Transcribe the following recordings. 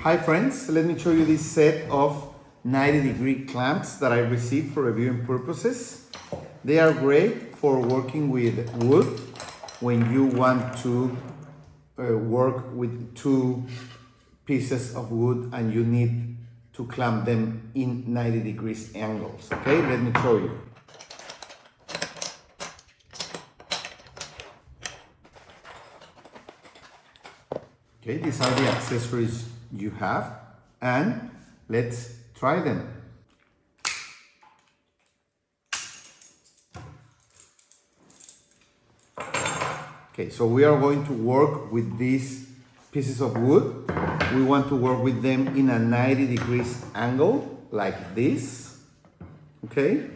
Hi friends, let me show you this set of 90-degree clamps that I received for reviewing purposes. They are great for working with wood when you want to work with two pieces of wood and you need to clamp them in 90 degrees angles. Okay, let me show you. Okay, these are the accessories you have, and let's try them. Okay, so we are going to work with these pieces of wood. We want to work with them in a 90 degrees angle, like this. Okay,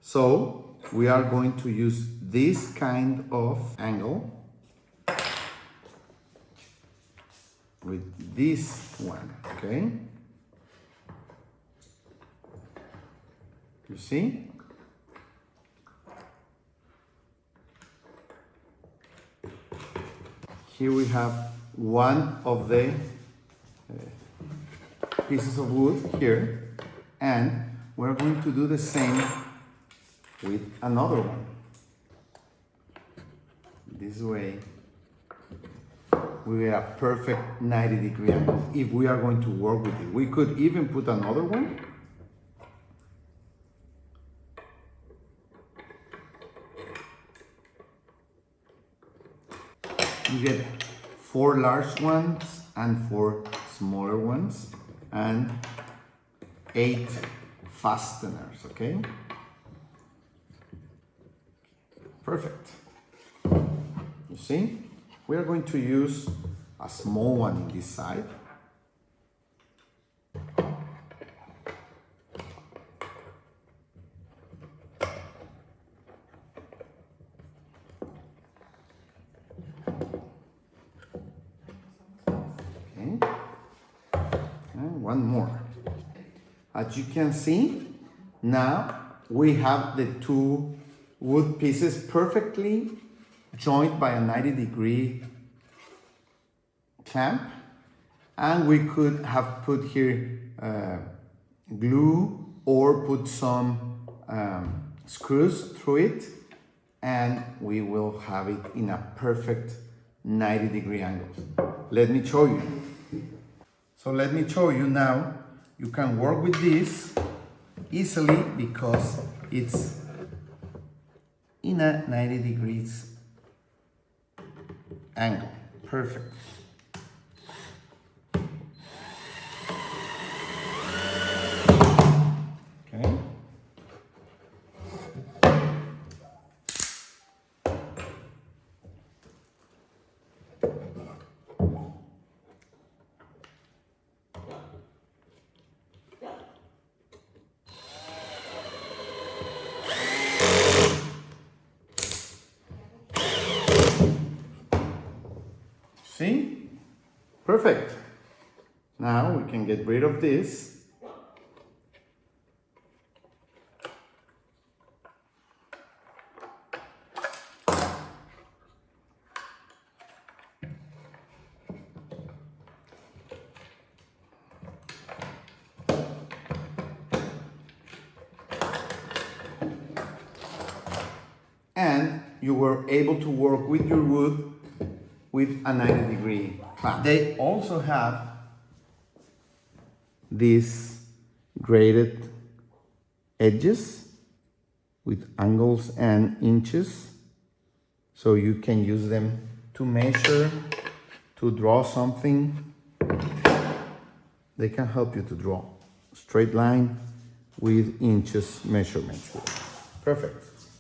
so we are going to use this kind of angle with this one, okay? You see? Here we have one of the pieces of wood here, and we're going to do the same with another one. This way, we get a perfect 90-degree angle if we are going to work with it. We could even put another one. You get 4 large ones and 4 smaller ones and 8 fasteners, okay? Perfect. You see? We are going to use a small one in this side. Okay. And one more. As you can see, now we have the 2 wood pieces perfectly joined by a 90-degree clamp, and we could have put here glue or put some screws through it, and we will have it in a perfect 90-degree angle. Let me show you. So let me show you now. You can work with this easily because it's in a 90 degrees angle. Perfect. Okay. See? Perfect. Now we can get rid of this. And you were able to work with your wood with a 90-degree clamp. They also have these graded edges with angles and inches, so you can use them to measure, to draw something. They can help you to draw a straight line with inches measurements. Perfect.